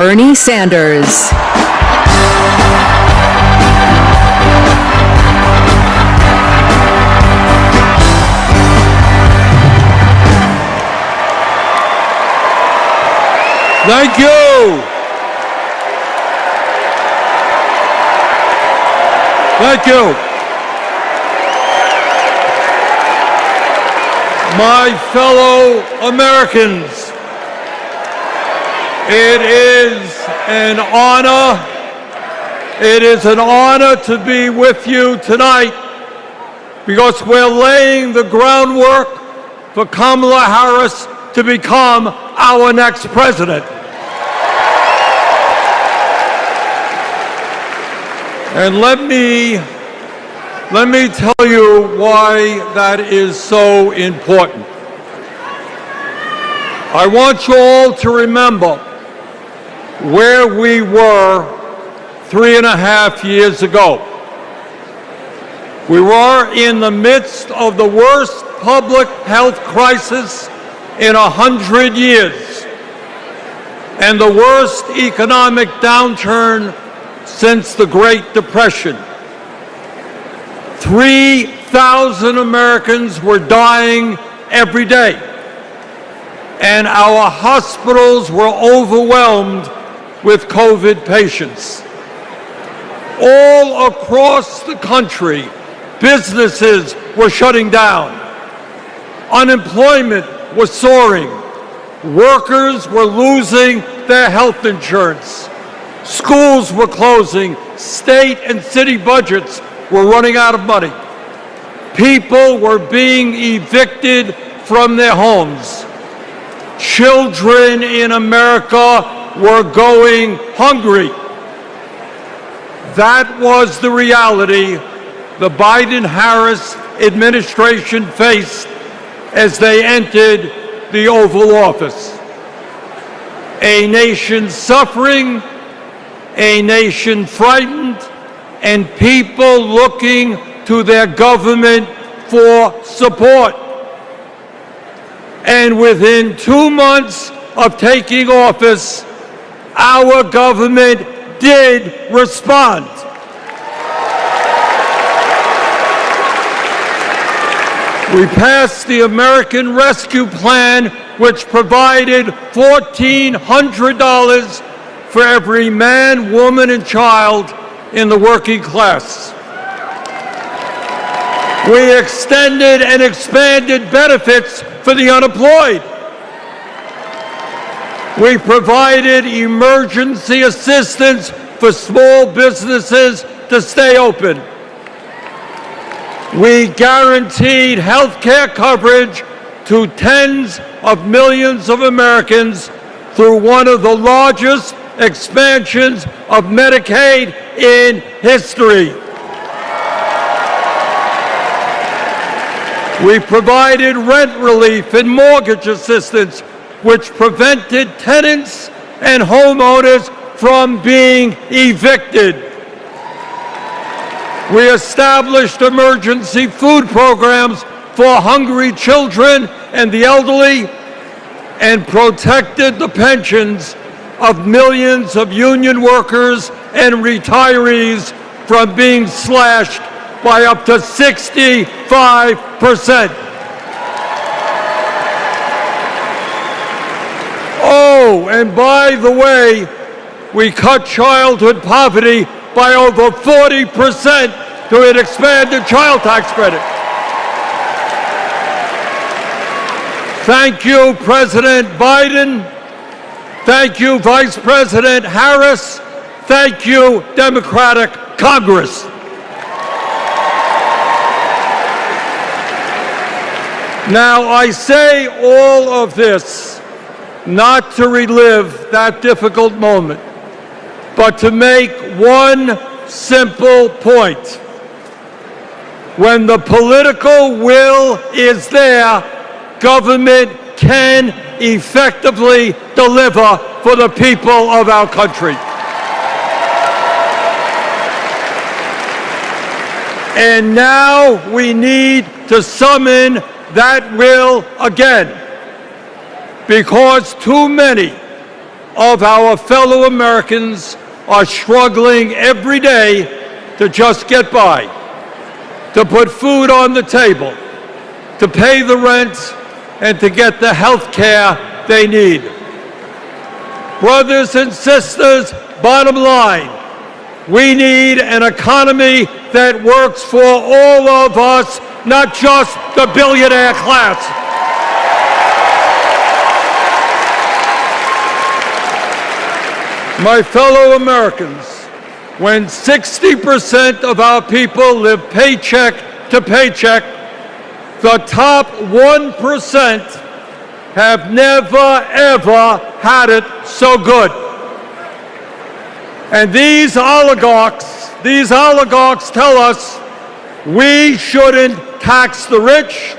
Bernie Sanders. Thank you. Thank you. My fellow Americans, it is an honor to be with you tonight because we're laying the groundwork for Kamala Harris to become our next president. And let me tell you why that is so important. I want you all to remember where we were 3.5 years ago. We were in the midst of the worst public health crisis in 100 years and the worst economic downturn since the Great Depression. 3,000 Americans were dying every day, and our hospitals were overwhelmed with COVID patients. All across the country, businesses were shutting down. Unemployment was soaring. Workers were losing their health insurance. Schools were closing. State and city budgets were running out of money. People were being evicted from their homes. Children in America were going hungry. That was the reality the Biden-Harris administration faced as they entered the Oval Office. A nation suffering, a nation frightened, and people looking to their government for support. And within 2 months of taking office, our government did respond. We passed the American Rescue Plan, which provided $1,400 for every man, woman, and child in the working class. We extended and expanded benefits for the unemployed. We provided emergency assistance for small businesses to stay open. We guaranteed health care coverage to tens of millions of Americans through one of the largest expansions of Medicaid in history. We provided rent relief and mortgage assistance, which prevented tenants and homeowners from being evicted. We established emergency food programs for hungry children and the elderly, and protected the pensions of millions of union workers and retirees from being slashed by up to 65%. Oh, and by the way, we cut childhood poverty by over 40% through an expanded child tax credit. Thank you, President Biden. Thank you, Vice President Harris. Thank you, Democratic Congress. Now, I say all of this not to relive that difficult moment, but to make one simple point. When the political will is there, government can effectively deliver for the people of our country. And now we need to summon that will again, because too many of our fellow Americans are struggling every day to just get by, to put food on the table, to pay the rent, and to get the health care they need. Brothers and sisters, bottom line, we need an economy that works for all of us, not just the billionaire class. My fellow Americans, when 60% of our people live paycheck to paycheck, the top 1% have never, ever had it so good. And these oligarchs tell us we shouldn't tax the rich.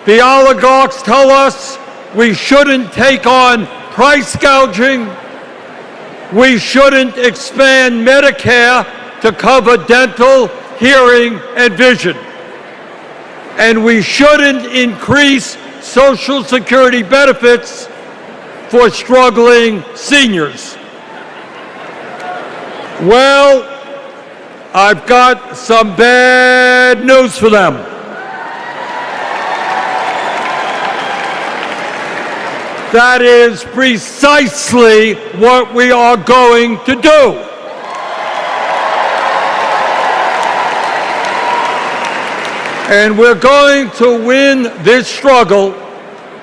The oligarchs tell us we shouldn't take on price gouging. We shouldn't expand Medicare to cover dental, hearing, and vision. And we shouldn't increase Social Security benefits for struggling seniors. Well, I've got some bad news for them. That is precisely what we are going to do. And we're going to win this struggle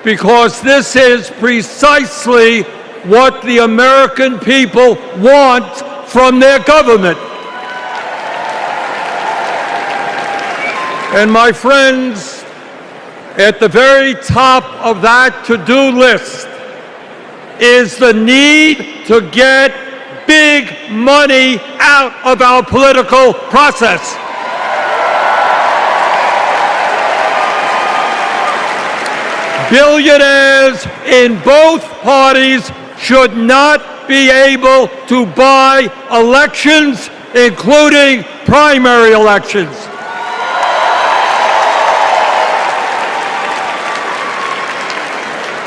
because this is precisely what the American people want from their government. And my friends, at the very top of that to-do list is the need to get big money out of our political process. Billionaires in both parties should not be able to buy elections, including primary elections.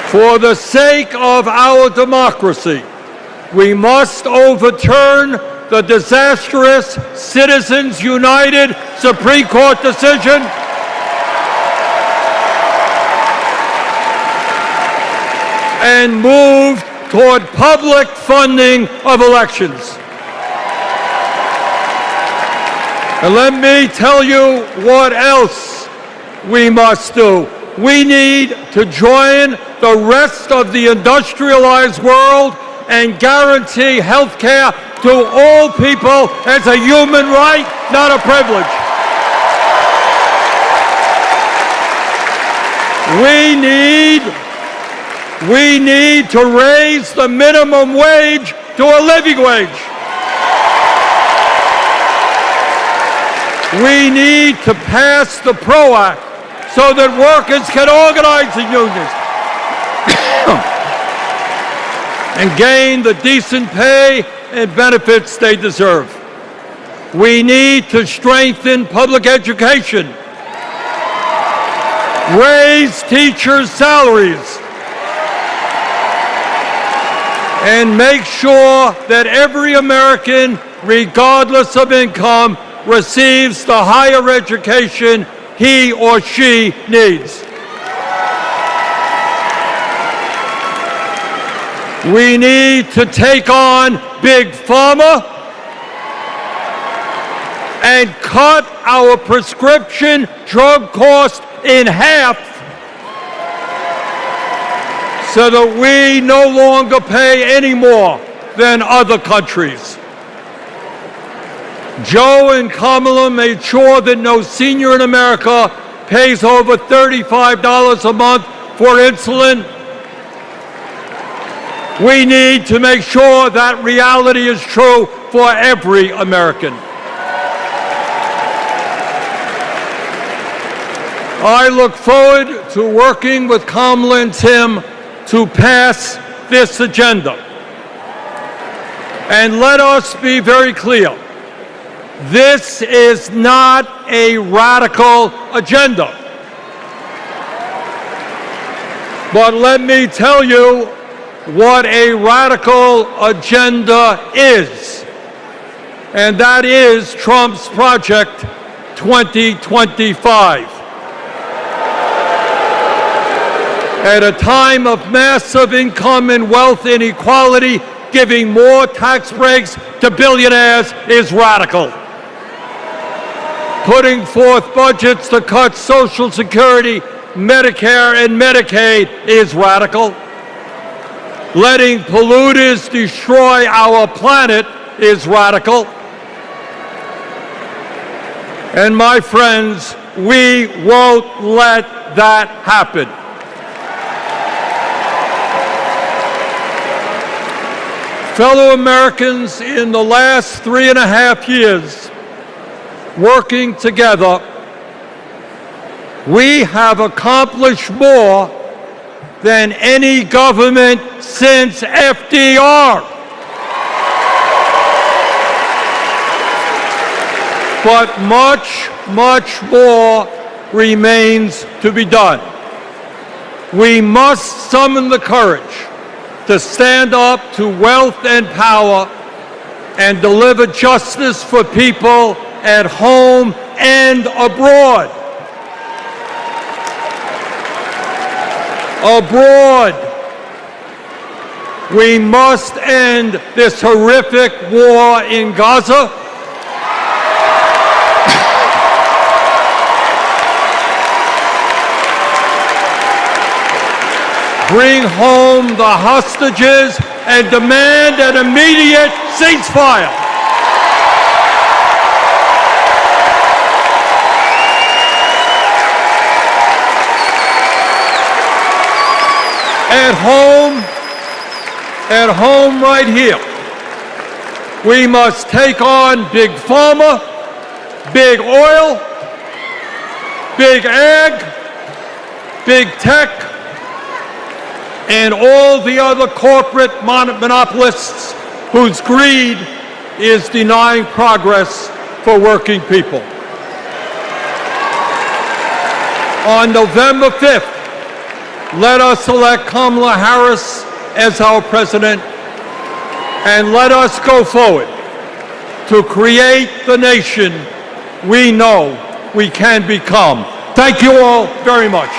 For the sake of our democracy, we must overturn the disastrous Citizens United Supreme Court decision and move toward public funding of elections. And let me tell you what else we must do. We need to join the rest of the industrialized world and guarantee health care to all people as a human right, not a privilege. We need to raise the minimum wage to a living wage. We need to pass the PRO Act so that workers can organize in unions and gain the decent pay and benefits they deserve. We need to strengthen public education, raise teachers' salaries, and make sure that every American, regardless of income, receives the higher education he or she needs. We need to take on Big Pharma and cut our prescription drug cost in half so that we no longer pay any more than other countries. Joe and Kamala made sure that no senior in America pays over $35 a month for insulin. We need to make sure that reality is true for every American. I look forward to working with Kamala and Tim to pass this agenda. And let us be very clear. This is not a radical agenda. But let me tell you, what a radical agenda is, and that is Trump's Project 2025. At a time of massive income and wealth inequality, giving more tax breaks to billionaires is radical. Putting forth budgets to cut Social Security, Medicare, and Medicaid is radical. Letting polluters destroy our planet is radical. And my friends, we won't let that happen. Fellow Americans, in the last 3.5 years, working together, we have accomplished more than any government since FDR. But much, much more remains to be done. We must summon the courage to stand up to wealth and power and deliver justice for people at home and abroad. Abroad, we must end this horrific war in Gaza. Bring home the hostages and demand an immediate ceasefire. At home right here, we must take on big pharma, big oil, big ag, big tech, and all the other corporate monopolists whose greed is denying progress for working people. On November 5th, let us elect Kamala Harris as our president, and let us go forward to create the nation we know we can become. Thank you all very much.